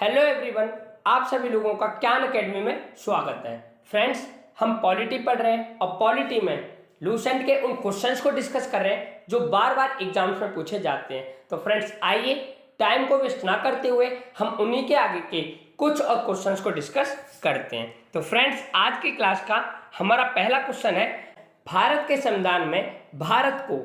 Hello everyone, आप सभी लोगों का ज्ञान एकेडमी में स्वागत है। फ्रेंड्स, हम पॉलिटी पढ़ रहे हैं और पॉलिटी में लूसेंट के उन क्वेश्चंस को डिस्कस कर रहे हैं जो बार बार एग्जाम्स में पूछे जाते हैं। तो फ्रेंड्स, आइए टाइम को वेस्ट ना करते हुए हम उन्हीं के आगे के कुछ और क्वेश्चंस को डिस्कस करते हैं। तो फ्रेंड्स, आज की क्लास का हमारा पहला क्वेश्चन है, भारत के संविधान में भारत को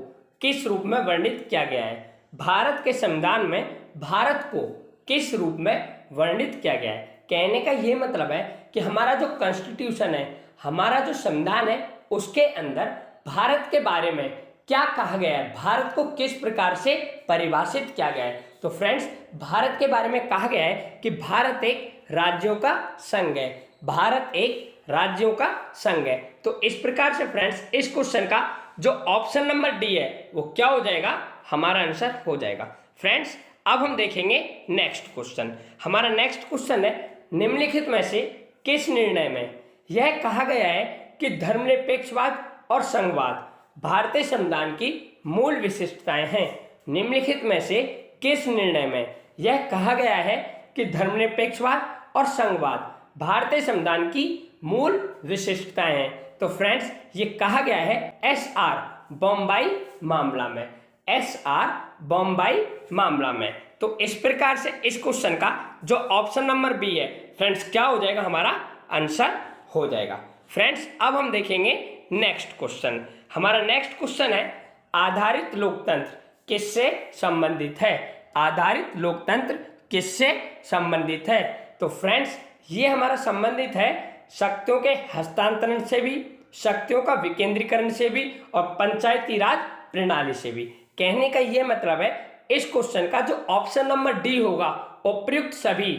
किस रूप में वर्णित किया गया है। भारत के संविधान में भारत को किस रूप में वर्णित किया गया है। कहने का ये मतलब है कि हमारा जो कॉन्स्टिट्यूशन है, हमारा जो संविधान है, उसके अंदर भारत के बारे में क्या कहा गया है, भारत को किस प्रकार से परिभाषित किया गया है। तो फ्रेंड्स, भारत के बारे में कहा गया है कि भारत एक राज्यों का संघ है। भारत एक राज्यों का संघ है। तो इस प्रकार से फ्रेंड्स, इस क्वेश्चन का जो ऑप्शन नंबर डी है वो क्या हो जाएगा, हमारा आंसर हो जाएगा। फ्रेंड्स, अब हम देखेंगे नेक्स्ट क्वेश्चन। हमारा नेक्स्ट क्वेश्चन है, निम्नलिखित में से किस निर्णय में यह कहा गया है कि धर्मनिरपेक्षवाद और संघवाद भारतीय संविधान की मूल विशिष्टताएं हैं। निम्नलिखित में से किस निर्णय में यह कहा गया है कि धर्मनिरपेक्षवाद और संघवाद भारतीय संविधान की मूल विशिष्टताएं हैं। तो फ्रेंड्स, ये कहा गया है एसआर बम्बई मामला में। एसआर बम्बई मामला में। तो इस प्रकार से इस क्वेश्चन का जो ऑप्शन नंबर बी है फ्रेंड्स, क्या हो जाएगा, हमारा आंसर हो जाएगा। फ्रेंड्स, अब हम देखेंगे नेक्स्ट क्वेश्चन। हमारा नेक्स्ट क्वेश्चन है, आधारित लोकतंत्र किससे संबंधित है। आधारित लोकतंत्र किससे संबंधित है। तो फ्रेंड्स, ये हमारा संबंधित है शक्तियों के हस्तांतरण से भी, शक्तियों का विकेंद्रीकरण से भी और पंचायती राज प्रणाली से भी। कहने का ये मतलब है, इस क्वेश्चन का जो ऑप्शन नंबर डी होगा, उपयुक्त सभी,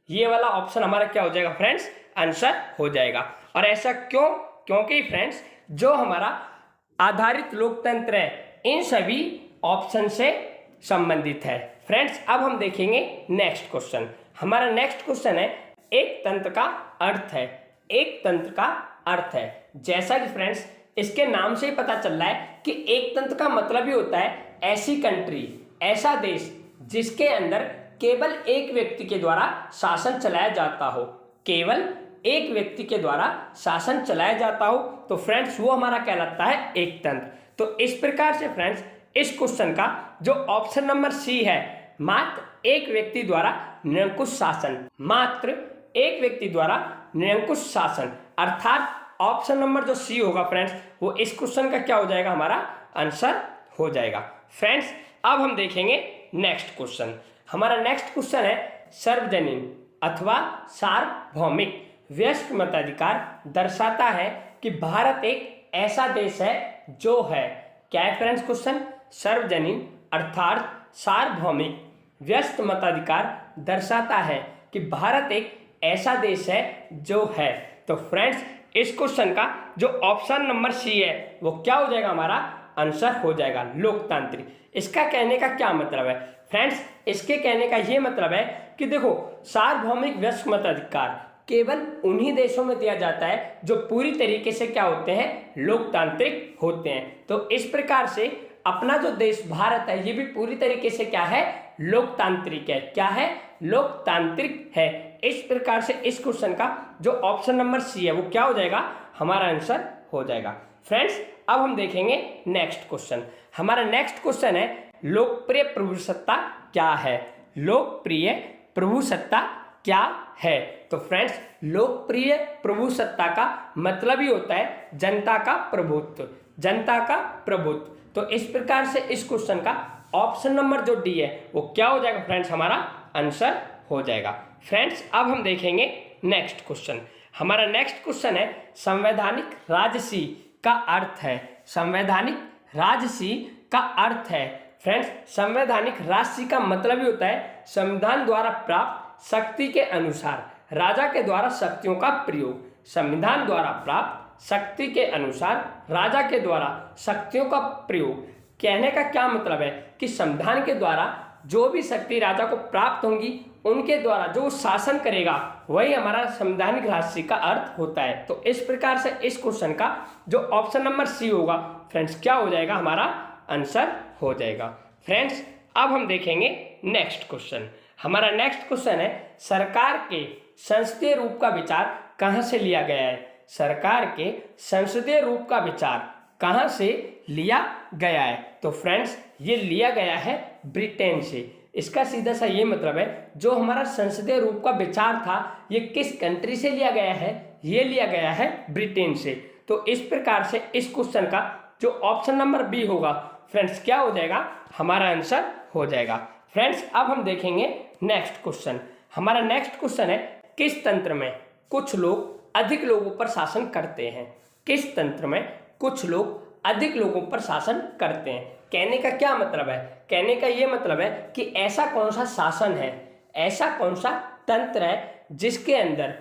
ये वाला ऑप्शन हमारा क्या हो जाएगा फ्रेंड्स, आंसर हो जाएगा। और ऐसा क्यों? क्योंकि फ्रेंड्स, जो हमारा आधारित लोकतंत्र है, इन सभी ऑप्शन से संबंधित है। फ्रेंड्स, अब हम देखेंगे नेक्स्ट क्वेश्चन। हमारा नेक्स्ट क्वेश्चन है, एक तंत्र का अर्थ है। एक तंत्र का अर्थ है, जैसा कि फ्रेंड्स इसके नाम से ही पता चल रहा है कि एक तंत्र का मतलब ही होता है ऐसी कंट्री, ऐसा देश जिसके अंदर केवल एक व्यक्ति के द्वारा शासन चलाया जाता हो। केवल एक व्यक्ति के द्वारा शासन चलाया जाता हो, तो फ्रेंड्स वो हमारा कहलाता है एक तंत्र। तो इस प्रकार से फ्रेंड्स, इस क्वेश्चन का जो ऑप्शन नंबर सी है, मात्र एक व्यक्ति द्वारा निरंकुश शासन, मात्र एक व्यक्ति द्वारा निरंकुश शासन, अर्थात ऑप्शन नंबर जो सी होगा फ्रेंड्स, वो इस क्वेश्चन का क्या हो जाएगा, हमारा आंसर हो जाएगा। फ्रेंड्स, अब हम देखेंगे नेक्स्ट क्वेश्चन। हमारा नेक्स्ट क्वेश्चन है, सार्वजनीन अथवा सार्वभौमिक वयस्क मताधिकार दर्शाता है कि भारत एक ऐसा देश है जो है। क्या है फ्रेंड्स क्वेश्चन? सार्वजनीन अर्थात सार्वभौमिक वयस्क मताधिकार दर्शाता है कि भारत एक ऐसा देश है जो है। तो फ्रेंड्स, इस क्वेश्चन का जो ऑप्शन नंबर सी है वो क्या हो जाएगा, हमारा आंसर हो जाएगा लोकतांत्रिक। इसका कहने का क्या मतलब है फ्रेंड्स? इसके कहने का ये मतलब है कि देखो, सार्वभौमिक वयस्क मताधिकार केवल उन्हीं देशों में दिया जाता है जो पूरी तरीके से क्या होते हैं, लोकतांत्रिक होते हैं। तो इस प्रकार से अपना जो देश भारत है, ये भी पूरी तरीके से क्या है, लोकतांत्रिक है। क्या है? लोकतांत्रिक है। इस प्रकार से इस क्वेश्चन का जो ऑप्शन नंबर सी है वो क्या हो जाएगा, हमारा आंसर हो जाएगा। फ्रेंड्स, अब हम देखेंगे नेक्स्ट क्वेश्चन। हमारा नेक्स्ट क्वेश्चन है, लोकप्रिय प्रभुसत्ता क्या है। लोकप्रिय प्रभुसत्ता क्या है। तो फ्रेंड्स, लोकप्रिय प्रभुसत्ता का मतलब ही होता है जनता का प्रभुत्व, जनता का प्रभुत्व। तो इस प्रकार से इस क्वेश्चन का ऑप्शन नंबर जो डी है वो क्या हो जाएगा फ्रेंड्स, हमारा आंसर हो जाएगा। फ्रेंड्स, अब हम देखेंगे नेक्स्ट क्वेश्चन। हमारा नेक्स्ट क्वेश्चन है, संवैधानिक राजसी का अर्थ है। संवैधानिक राजसी का अर्थ है फ्रेंड्स, संवैधानिक राजसी का मतलब ही होता है संविधान द्वारा प्राप्त शक्ति के अनुसार राजा के द्वारा शक्तियों का प्रयोग। संविधान द्वारा प्राप्त शक्ति के अनुसार राजा के द्वारा शक्तियों का प्रयोग। कहने का क्या मतलब है कि संविधान के द्वारा जो भी शक्ति राजा को प्राप्त होंगी, उनके द्वारा जो शासन करेगा, वही हमारा संवैधानिक राजसी का अर्थ होता है। तो इस प्रकार से इस क्वेश्चन का जो ऑप्शन नंबर सी होगा फ्रेंड्स, क्या हो जाएगा, हमारा आंसर हो जाएगा। फ्रेंड्स, अब हम देखेंगे नेक्स्ट क्वेश्चन। हमारा नेक्स्ट क्वेश्चन है सरकार के संसदीय रूप का विचार कहाँ से लिया गया है। सरकार के संसदीय रूप का विचार कहाँ से लिया गया है। तो फ्रेंड्स ये लिया गया है ब्रिटेन से। इसका सीधा सा ये मतलब है जो हमारा संसदीय रूप का विचार था ये किस कंट्री से लिया गया है, ये लिया गया है ब्रिटेन से। तो इस प्रकार से इस क्वेश्चन का जो ऑप्शन नंबर बी होगा फ्रेंड्स क्या हो जाएगा, हमारा आंसर हो जाएगा। फ्रेंड्स अब हम देखेंगे नेक्स्ट क्वेश्चन। हमारा नेक्स्ट क्वेश्चन है किस तंत्र में कुछ लोग अधिक लोगों पर शासन करते हैं। किस तंत्र में कुछ लोग अधिक लोगों पर शासन करते हैं। कहने का क्या मतलब है, कहने का ये मतलब है कि ऐसा कौन सा शासन है, ऐसा कौन सा तंत्र है जिसके अंदर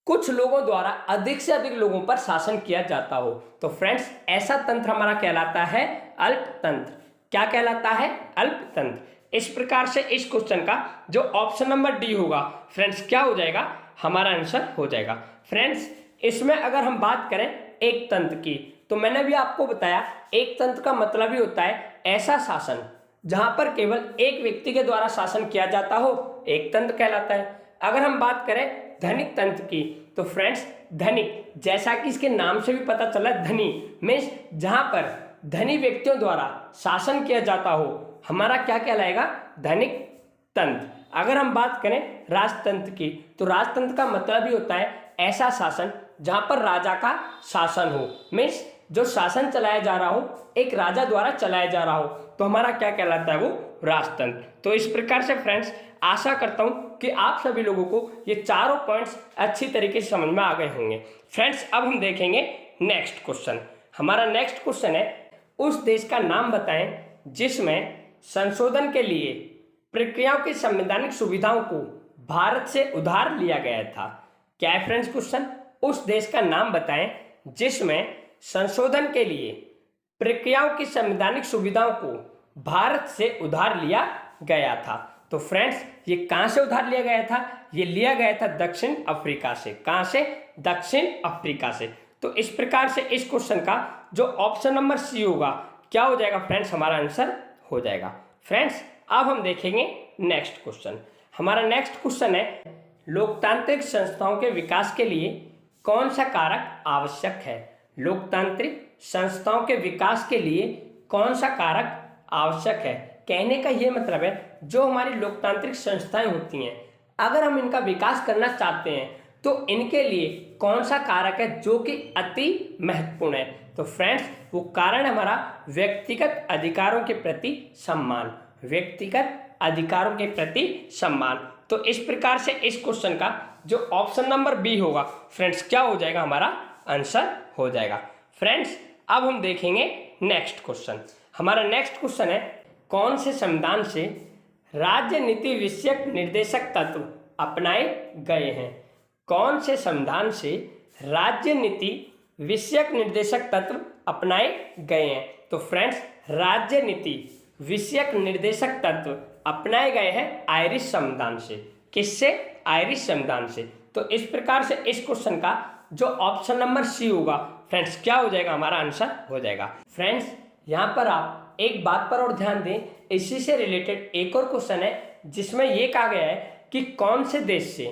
कुछ लोगों द्वारा अधिक से अधिक लोगों पर शासन किया जाता हो। तो फ्रेंड्स ऐसा तंत्र हमारा कहलाता है अल्पतंत्र। क्या कहलाता है, अल्पतंत्र। इस प्रकार से इस क्वेश्चन का जो ऑप्शन नंबर डी होगा फ्रेंड्स क्या हो जाएगा, हमारा आंसर हो जाएगा। फ्रेंड्स इसमें अगर हम बात करें एक तंत्र की तो मैंने भी आपको बताया एक तंत्र का मतलब ही होता है ऐसा शासन जहां पर केवल एक व्यक्ति के द्वारा शासन किया जाता हो, एक तंत्र कहलाता है। अगर हम बात करें धनिक तंत्र की तो फ्रेंड्स धनिक जैसा कि इसके नाम से भी पता चला धनी मीन्स जहां पर धनी व्यक्तियों द्वारा शासन किया जाता हो, हमारा क्या कहलाएगा, धनिक तंत्र। अगर हम बात करें राजतंत्र की तो राजतंत्र का मतलब ही होता है ऐसा शासन जहां पर राजा का शासन हो, मीन्स जो शासन चलाया जा रहा हो एक राजा द्वारा चलाया जा रहा हो, तो हमारा क्या कहलाता है, वो राजतंत्र। तो इस प्रकार से फ्रेंड्स आशा करता हूं कि आप सभी लोगों को ये चारों पॉइंट्स अच्छी तरीके से समझ में आ गए होंगे। फ्रेंड्स अब हम देखेंगे नेक्स्ट क्वेश्चन। हमारा नेक्स्ट क्वेश्चन है उस देश का नाम बताएं जिसमें संशोधन के लिए प्रक्रियाओं की संवैधानिक सुविधाओं को भारत से उधार लिया गया था। क्या है फ्रेंड्स क्वेश्चन, उस देश का नाम बताएं जिसमें संशोधन के लिए प्रक्रियाओं की संवैधानिक सुविधाओं को भारत से उधार लिया गया था। तो फ्रेंड्स ये कहां से उधार लिया गया था, ये लिया गया था दक्षिण अफ्रीका से। कहां से, दक्षिण अफ्रीका से। तो इस प्रकार से इस क्वेश्चन का जो ऑप्शन नंबर सी होगा क्या हो जाएगा फ्रेंड्स, हमारा आंसर हो जाएगा। फ्रेंड्स अब हम देखेंगे नेक्स्ट क्वेश्चन। हमारा नेक्स्ट क्वेश्चन है लोकतांत्रिक संस्थाओं के विकास के लिए कौन सा कारक आवश्यक है। लोकतांत्रिक संस्थाओं के विकास के लिए कौन सा कारक आवश्यक है। कहने का यह मतलब है जो हमारी लोकतांत्रिक संस्थाएं होती हैं अगर हम इनका विकास करना चाहते हैं तो इनके लिए कौन सा कारक है जो कि अति महत्वपूर्ण है। तो फ्रेंड्स वो कारण हमारा व्यक्तिगत अधिकारों के प्रति सम्मान, व्यक्तिगत अधिकारों के प्रति सम्मान। तो इस प्रकार से इस क्वेश्चन का जो ऑप्शन नंबर बी होगा फ्रेंड्स क्या हो जाएगा, हमारा आंसर हो जाएगा। फ्रेंड्स अब हम देखेंगे नेक्स्ट क्वेश्चन। हमारा नेक्स्ट क्वेश्चन है कौन से संविधान से राज्य नीति विषयक निर्देशक तत्व अपनाए गए हैं। कौन से संविधान से राज्य नीति विषयक निर्देशक तत्व अपनाए गए हैं। तो फ्रेंड्स राज्य नीति विषयक निर्देशक तत्व अपनाए गए हैं आयरिश संविधान से। किससे, आयरिश संविधान से। तो इस प्रकार से इस क्वेश्चन का जो ऑप्शन नंबर सी होगा फ्रेंड्स क्या हो जाएगा, हमारा आंसर हो जाएगा। फ्रेंड्स यहाँ पर आप एक बात पर और ध्यान दें, इसी से रिलेटेड एक और क्वेश्चन है जिसमें यह कहा गया है कि कौन से देश से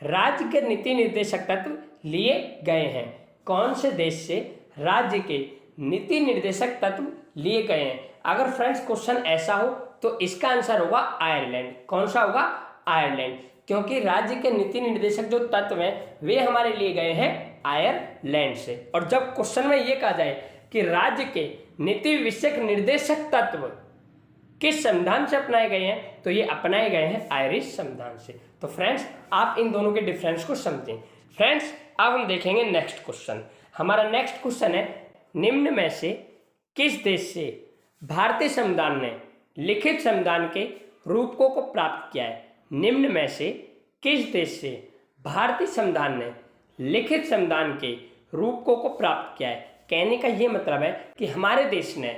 राज्य के नीति निर्देशक तत्व लिए गए हैं। कौन से देश से राज्य के नीति निर्देशक तत्व लिए गए हैं। अगर फ्रेंड्स क्वेश्चन ऐसा हो तो इसका आंसर होगा आयरलैंड। कौन सा होगा, आयरलैंड, क्योंकि राज्य के नीति निर्देशक जो तत्व हैं वे हमारे लिए गए हैं आयरलैंड से। और जब क्वेश्चन में ये कहा जाए कि राज्य के नीति विषयक निर्देशक तत्व किस संविधान से अपनाए गए हैं तो ये अपनाए गए हैं आयरिश संविधान से। तो फ्रेंड्स आप इन दोनों के डिफरेंस को समझें। फ्रेंड्स अब हम देखेंगे नेक्स्ट क्वेश्चन। हमारा नेक्स्ट क्वेश्चन है निम्न में से किस देश से भारतीय संविधान ने लिखित संविधान के रूपकों को प्राप्त किया है। निम्न में से किस देश से भारतीय संविधान ने लिखित संविधान के रूपकों को प्राप्त किया है। कहने का ये मतलब है कि हमारे देश ने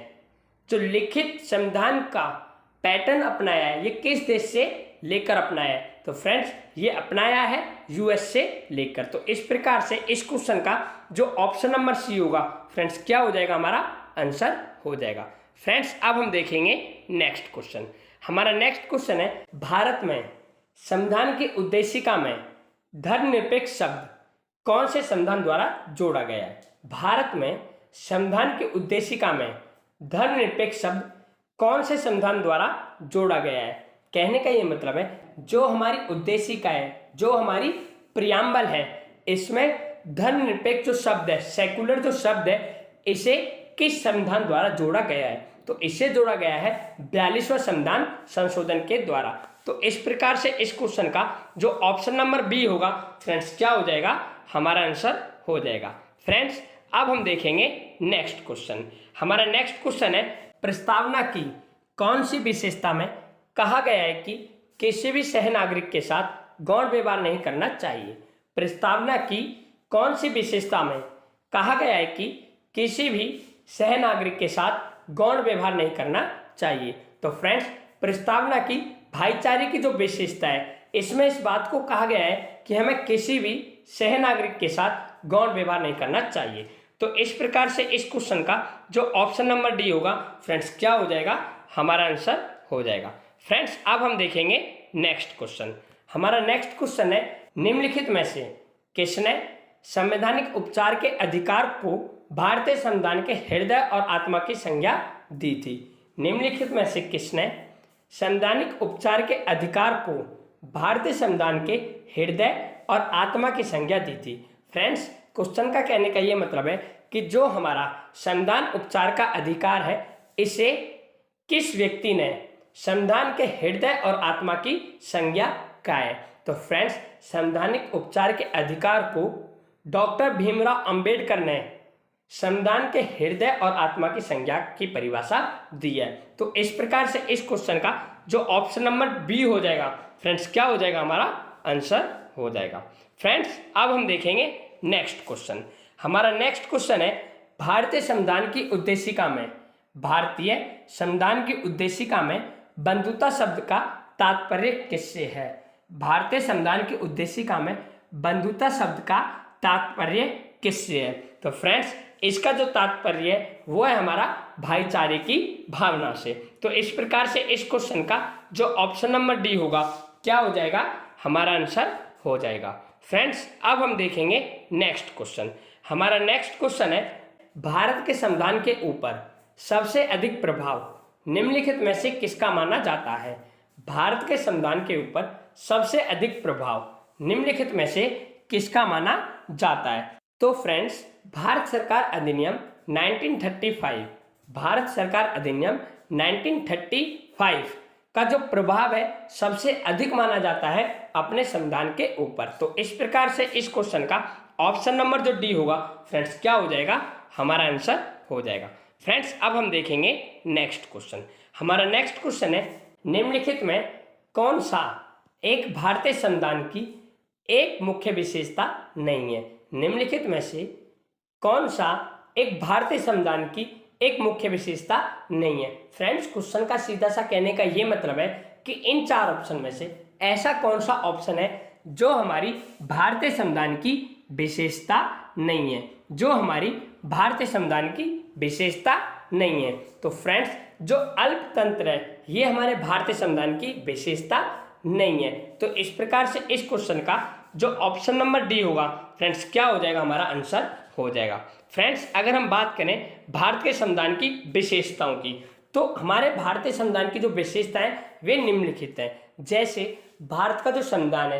जो लिखित संविधान का पैटर्न अपनाया है ये किस देश से लेकर अपनाया है। तो फ्रेंड्स ये अपनाया है यूएस से लेकर। तो इस प्रकार से इस क्वेश्चन का जो ऑप्शन नंबर सी होगा फ्रेंड्स क्या हो जाएगा, हमारा आंसर हो जाएगा। फ्रेंड्स अब हम देखेंगे नेक्स्ट क्वेश्चन। हमारा नेक्स्ट क्वेश्चन है, भारत में संविधान की उद्देशिका में धर्मनिरपेक्ष शब्द कौन से संविधान द्वारा जोड़ा गया है? भारत में संविधान की उद्देशिका में धर्मनिरपेक्ष शब्द कौन से संविधान द्वारा जोड़ा गया है? कहने का ये मतलब है, जो हमारी उद्देशिका है, जो हमारी प्रियम्बल है, इसमें धर्मनिरपेक्ष जो शब्द है, सेकुलर जो शब्द है, इसे किस संविधान द्वारा जोड़ा गया है? तो इसे जोड़ा गया है 42वां संविधान संशोधन के द्वारा। तो इस प्रकार से इस क्वेश्चन का जो ऑप्शन नंबर बी होगा फ्रेंड्स, क्या हो जाएगा? हमारा आंसर हो जाएगा। फ्रेंड्स, अब हम देखेंगे नेक्स्ट क्वेश्चन। हमारा नेक्स्ट क्वेश्चन है, प्रस्तावना की कौन सी विशेषता में कहा गया है कि किसी भी सह नागरिक के साथ गौण व्यवहार नहीं करना चाहिए? प्रस्तावना की कौन सी विशेषता में कहा गया है कि किसी भी सह नागरिक के साथ गौण व्यवहार नहीं करना चाहिए? तो फ्रेंड्स, प्रस्तावना की भाईचारे की जो विशेषता है, इसमें इस बात को कहा गया है कि हमें किसी भी सह नागरिक के साथ गौण व्यवहार नहीं करना चाहिए। तो इस प्रकार से इस क्वेश्चन का जो ऑप्शन नंबर डी होगा फ्रेंड्स, क्या हो जाएगा? हमारा आंसर हो जाएगा। फ्रेंड्स, अब हम देखेंगे नेक्स्ट क्वेश्चन। हमारा नेक्स्ट क्वेश्चन है, निम्नलिखित में से किसने संवैधानिक उपचार के अधिकार को भारतीय संविधान के हृदय और आत्मा की संज्ञा दी थी? निम्नलिखित में से किसने संवैधानिक उपचार के अधिकार को भारतीय संविधान के हृदय और आत्मा की संज्ञा दी थी? फ्रेंड्स, क्वेश्चन का कहने का ये मतलब है कि जो हमारा संविधान उपचार का अधिकार है, इसे किस व्यक्ति ने संविधान के हृदय और आत्मा की संज्ञा का है? तो फ्रेंड्स, संवैधानिक उपचार के अधिकार को डॉक्टर भीमराव अंबेडकर ने संविधान के हृदय और आत्मा की संज्ञा की परिभाषा दी है। तो इस प्रकार से इस क्वेश्चन का जो ऑप्शन नंबर बी हो जाएगा फ्रेंड्स, क्या हो जाएगा? हमारा आंसर हो जाएगा। फ्रेंड्स, अब हम देखेंगे नेक्स्ट क्वेश्चन। हमारा नेक्स्ट क्वेश्चन है, भारतीय संविधान की उद्देशिका में बंधुता शब्द का तात्पर्य किससे है? भारतीय संविधान की उद्देशिका में बंधुता शब्द का तात्पर्य किससे है? तो फ्रेंड्स, इसका जो तात्पर्य है वो है हमारा भाईचारे की भावना से। तो इस प्रकार से इस क्वेश्चन का जो ऑप्शन नंबर डी होगा, क्या हो जाएगा? हमारा आंसर हो जाएगा। फ्रेंड्स, अब हम देखेंगे नेक्स्ट क्वेश्चन। हमारा नेक्स्ट क्वेश्चन है, भारत के संविधान के ऊपर सबसे अधिक प्रभाव निम्नलिखित में से किसका माना जाता है? भारत के संविधान के ऊपर सबसे अधिक प्रभाव निम्नलिखित में से किसका माना जाता है? तो फ्रेंड्स, भारत सरकार अधिनियम 1935 का जो प्रभाव है सबसे अधिक माना जाता है अपने संविधान के ऊपर। तो इस प्रकार से इस क्वेश्चन का ऑप्शन नंबर जो डी होगा फ्रेंड्स, क्या हो जाएगा? हमारा आंसर हो जाएगा। फ्रेंड्स, अब हम देखेंगे नेक्स्ट क्वेश्चन। हमारा नेक्स्ट क्वेश्चन है, निम्नलिखित में कौन सा एक भारतीय संविधान की एक मुख्य विशेषता नहीं है? निम्नलिखित में से कौन सा एक भारतीय संविधान की एक मुख्य विशेषता नहीं है? फ्रेंड्स, क्वेश्चन का सीधा सा कहने का ये मतलब है कि इन चार ऑप्शन में से ऐसा कौन सा ऑप्शन है जो हमारी भारतीय संविधान की विशेषता नहीं है, जो हमारी भारतीय संविधान की विशेषता नहीं है? तो फ्रेंड्स, जो अल्पतंत्र है ये हमारे भारतीय संविधान की विशेषता नहीं है। तो इस प्रकार से इस क्वेश्चन का जो ऑप्शन नंबर डी होगा फ्रेंड्स, क्या हो जाएगा? हमारा आंसर हो जाएगा। फ्रेंड्स, अगर हम बात करें भारत के संविधान की विशेषताओं की, तो हमारे भारतीय संविधान की जो विशेषताएं वे निम्नलिखित हैं। जैसे भारत का जो संविधान है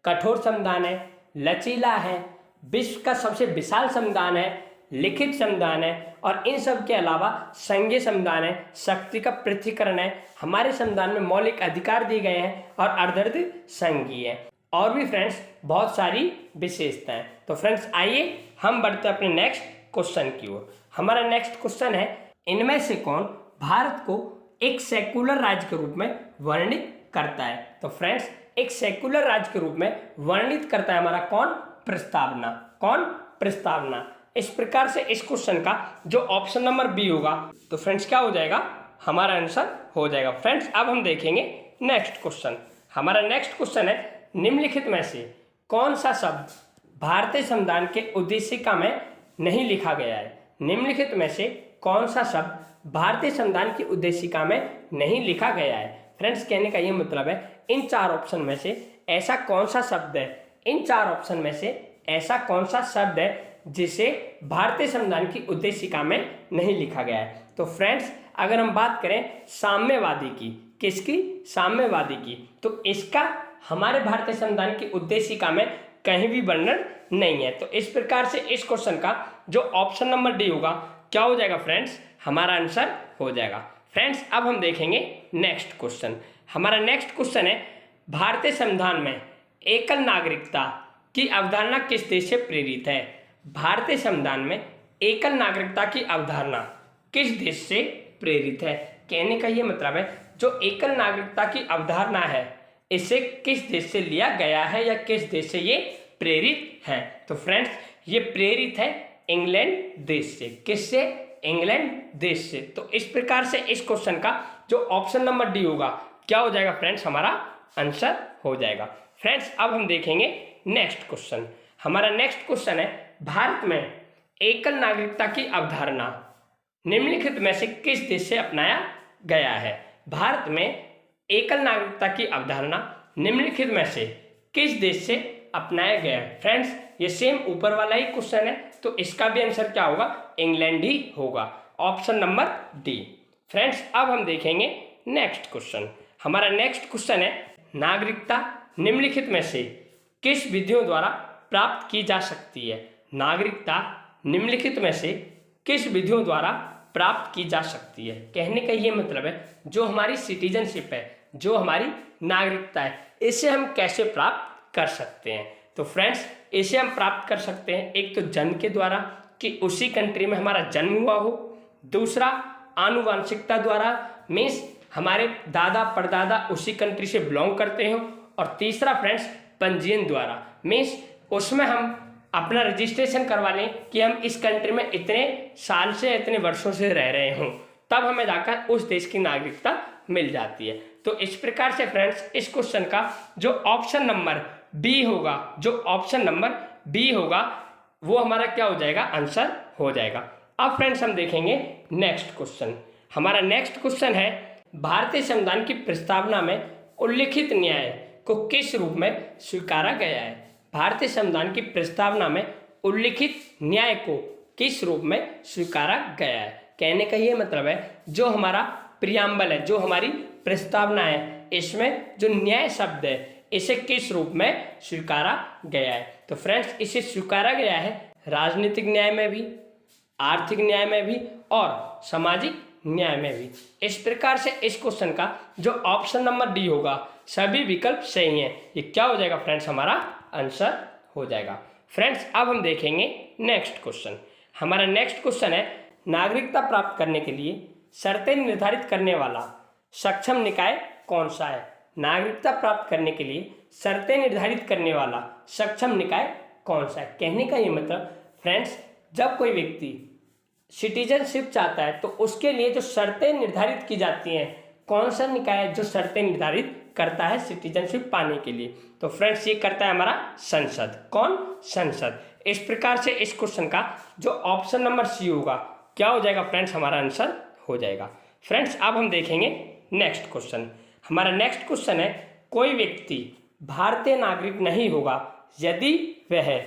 कठोर संविधान है, लचीला है, विश्व का सबसे विशाल संविधान है, लिखित संविधान है, और इन सब के अलावा संघीय संविधान है, शक्ति का पृथक्करण है, हमारे संविधान में मौलिक अधिकार दिए गए हैं और अर्धर्ध संघीय है, और भी फ्रेंड्स बहुत सारी विशेषताएं। तो फ्रेंड्स, आइए हम बढ़ते हैं अपने नेक्स्ट क्वेश्चन की ओर। हमारा नेक्स्ट क्वेश्चन है, इनमें से कौन भारत को एक सेकुलर राज्य के रूप में वर्णित करता है? तो फ्रेंड्स, एक सेकुलर राज्य के रूप में वर्णित करता है हमारा कौन? प्रस्तावना। कौन? प्रस्तावना। इस प्रकार से इस क्वेश्चन का जो ऑप्शन नंबर बी होगा तो फ्रेंड्स, क्या हो जाएगा? हमारा आंसर हो जाएगा। फ्रेंड्स, अब हम देखेंगे नेक्स्ट क्वेश्चन। हमारा नेक्स्ट क्वेश्चन है, निम्नलिखित में से कौन सा शब्द भारतीय संविधान के उद्देशिका में नहीं लिखा गया है? निम्नलिखित में से कौन सा शब्द भारतीय संविधान की उद्देशिका में नहीं लिखा गया है? फ्रेंड्स कहने का ये मतलब है इन चार ऑप्शन में से ऐसा कौन सा शब्द है, इन चार ऑप्शन में से ऐसा कौन सा शब्द है जिसे भारतीय संविधान की उद्देशिका में नहीं लिखा गया है। तो फ्रेंड्स अगर हम बात करें साम्यवादी की, किसकी, साम्यवादी की, तो इसका हमारे भारतीय संविधान की उद्देशिका में कहीं भी वर्णन नहीं है। तो इस प्रकार से इस क्वेश्चन का जो ऑप्शन नंबर डी होगा क्या हो जाएगा फ्रेंड्स, हमारा आंसर हो जाएगा। फ्रेंड्स अब हम देखेंगे नेक्स्ट क्वेश्चन। हमारा नेक्स्ट क्वेश्चन है भारतीय संविधान में एकल नागरिकता की अवधारणा किस देश से प्रेरित है। भारतीय संविधान में एकल नागरिकता की अवधारणा किस देश से प्रेरित है। कहने का ये मतलब है जो एकल नागरिकता की अवधारणा है इसे किस देश से लिया गया है या किस देश से ये प्रेरित है। तो फ्रेंड्स ये प्रेरित है इंग्लैंड देश से। किससे, इंग्लैंड देश से। तो इस प्रकार से इस क्वेश्चन का जो ऑप्शन नंबर डी होगा क्या हो जाएगा फ्रेंड्स, हमारा आंसर हो जाएगा। फ्रेंड्स अब हम देखेंगे नेक्स्ट क्वेश्चन। हमारा नेक्स्ट क्वेश्चन है भारत में एकल नागरिकता की अवधारणा निम्नलिखित में से किस देश से अपनाया गया है। भारत में एकल नागरिकता की अवधारणा निम्नलिखित में से किस देश से अपनाया गया है। फ्रेंड्स ये सेम ऊपर वाला ही क्वेश्चन है तो इसका भी आंसर क्या होगा, इंग्लैंड ही होगा, ऑप्शन नंबर डी। फ्रेंड्स अब हम देखेंगे नेक्स्ट क्वेश्चन। हमारा नेक्स्ट क्वेश्चन है नागरिकता निम्नलिखित में से किस विधियों द्वारा प्राप्त की जा सकती है। नागरिकता निम्नलिखित में से किस विधियों द्वारा प्राप्त की जा सकती है। कहने का ये मतलब है जो हमारी सिटीजनशिप है, जो हमारी नागरिकता है, इसे हम कैसे प्राप्त कर सकते हैं। तो फ्रेंड्स इसे हम प्राप्त कर सकते हैं एक तो जन्म के द्वारा कि उसी कंट्री में हमारा जन्म हुआ हो, दूसरा आनुवांशिकता द्वारा मीन्स हमारे दादा परदादा उसी कंट्री से बिलोंग करते हो, और तीसरा फ्रेंड्स पंजीयन द्वारा मीन्स उसमें हम अपना रजिस्ट्रेशन करवा लें कि हम इस कंट्री में इतने साल से इतने वर्षों से रह रहे हों, तब हमें जाकर उस देश की नागरिकता मिल जाती है। तो इस प्रकार से फ्रेंड्स इस क्वेश्चन का जो ऑप्शन नंबर बी होगा, जो ऑप्शन नंबर बी होगा वो हमारा क्या हो जाएगा, आंसर हो जाएगा। अब फ्रेंड्स हम देखेंगे नेक्स्ट क्वेश्चन। हमारा नेक्स्ट क्वेश्चन है भारतीय संविधान की प्रस्तावना में उल्लिखित न्याय को किस रूप में स्वीकारा गया है। भारतीय संविधान की प्रस्तावना में उल्लिखित न्याय को किस रूप में स्वीकारा गया है। कहने का ये मतलब है जो हमारा प्रियम्बल है, जो हमारी प्रस्तावना है, इसमें जो न्याय शब्द है इसे किस रूप में स्वीकारा गया है। तो फ्रेंड्स इसे स्वीकारा गया है राजनीतिक न्याय में भी, आर्थिक न्याय में भी और सामाजिक न्याय में भी। इस प्रकार से इस क्वेश्चन का जो ऑप्शन नंबर डी होगा सभी विकल्प सही हैं, ये क्या हो जाएगा फ्रेंड्स, हमारा आंसर हो जाएगा। फ्रेंड्स अब हम देखेंगे नेक्स्ट क्वेश्चन। हमारा नेक्स्ट क्वेश्चन है नागरिकता प्राप्त करने के लिए शर्तें निर्धारित करने वाला सक्षम निकाय कौन सा है। नागरिकता प्राप्त करने के लिए शर्तें निर्धारित करने वाला सक्षम निकाय कौन सा है। कहने का ये मतलब फ्रेंड्स जब कोई व्यक्ति सिटीजनशिप चाहता है तो उसके लिए जो शर्तें निर्धारित की जाती हैं, कौन सा निकाय जो शर्तें निर्धारित करता है सिटीजनशिप पाने के लिए। तो फ्रेंड्स ये करता है हमारा संसद। कौन, संसद। इस प्रकार से इस क्वेश्चन का जो ऑप्शन नंबर सी होगा क्या हो जाएगा फ्रेंड्स, हमारा आंसर हो जाएगा। फ्रेंड्स अब हम देखेंगे नेक्स्ट क्वेश्चन। हमारा नेक्स्ट क्वेश्चन है कोई व्यक्ति भारतीय नागरिक नहीं होगा यदि वह,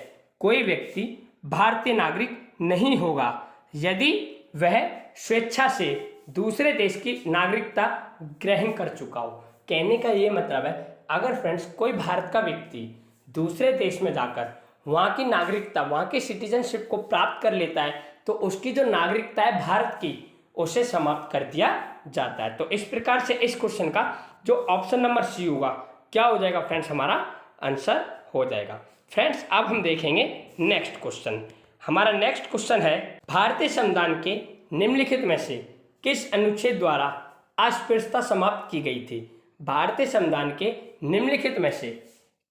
कोई व्यक्ति भारतीय नागरिक नहीं होगा यदि वह स्वेच्छा से दूसरे देश की नागरिकता ग्रहण कर चुका हो। कहने का ये मतलब है अगर फ्रेंड्स कोई भारत का व्यक्ति दूसरे देश में जाकर वहाँ की नागरिकता, वहाँ की सिटीजनशिप को प्राप्त कर लेता है तो उसकी जो नागरिकता है भारत की उसे समाप्त कर दिया जाता है। तो इस प्रकार से इस क्वेश्चन का जो ऑप्शन नंबर सी होगा क्या हो जाएगा फ्रेंड्स, हमारा आंसर हो जाएगा। फ्रेंड्स अब हम देखेंगे नेक्स्ट क्वेश्चन। हमारा नेक्स्ट क्वेश्चन है भारतीय संविधान के निम्नलिखित में से किस अनुच्छेद द्वारा अस्पृश्यता समाप्त की गई थी। भारतीय संविधान के निम्नलिखित में से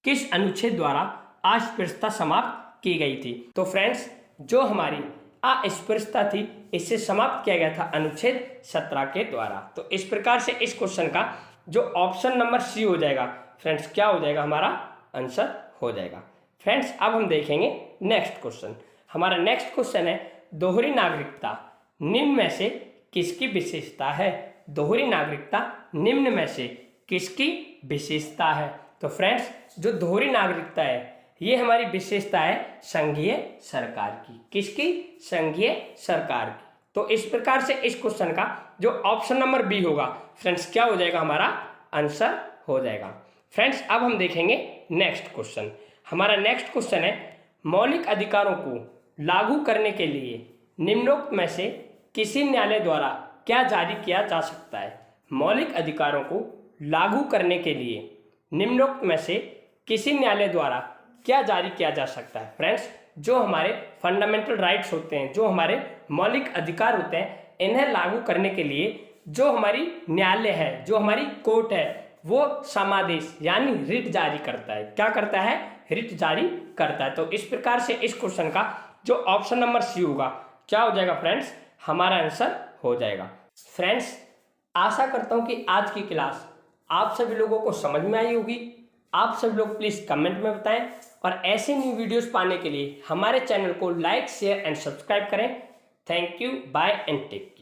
किस अनुच्छेद द्वारा अस्पृश्यता समाप्त की गई थी। तो फ्रेंड्स जो हमारी अस्पृश्यता थी इसे समाप्त किया गया था अनुच्छेद 17 के द्वारा। तो इस प्रकार से इस क्वेश्चन का जो ऑप्शन नंबर सी हो जाएगा फ्रेंड्स क्या हो जाएगा, हमारा आंसर हो जाएगा। फ्रेंड्स अब हम देखेंगे नेक्स्ट क्वेश्चन। हमारा नेक्स्ट क्वेश्चन है दोहरी नागरिकता निम्न में से किसकी विशेषता है। दोहरी नागरिकता निम्न में से किसकी विशेषता है? तो फ्रेंड्स, जो दोहरी नागरिकता है ये हमारी विशेषता है संघीय सरकार की। किसकी? संघीय सरकार की। तो इस प्रकार से इस क्वेश्चन का जो ऑप्शन नंबर बी होगा फ्रेंड्स क्या हो जाएगा? हमारा आंसर हो जाएगा। फ्रेंड्स, अब हम देखेंगे नेक्स्ट क्वेश्चन। हमारा नेक्स्ट क्वेश्चन है, मौलिक अधिकारों को लागू करने के लिए निम्नोक्त में से किसी न्यायालय द्वारा क्या जारी किया जा सकता है? मौलिक अधिकारों को लागू करने के लिए निम्नोक्त में से किसी न्यायालय द्वारा क्या जारी किया जा सकता है? फ्रेंड्स, जो हमारे फंडामेंटल राइट्स होते हैं, जो हमारे मौलिक अधिकार होते हैं, इन्हें लागू करने के लिए जो हमारी न्यायालय है, जो हमारी कोर्ट है, वो समादेश यानी रिट जारी करता है। क्या करता है? रिट जारी करता है। तो इस प्रकार से इस क्वेश्चन का जो ऑप्शन नंबर सी होगा क्या हो जाएगा फ्रेंड्स? हमारा आंसर हो जाएगा। फ्रेंड्स, आशा करता हूं कि आज की क्लास आप सभी लोगों को समझ में आई होगी। आप सभी लोग प्लीज़ कमेंट में बताएं और ऐसे न्यू वीडियोस पाने के लिए हमारे चैनल को लाइक, शेयर एंड सब्सक्राइब करें। Thank you, bye and take.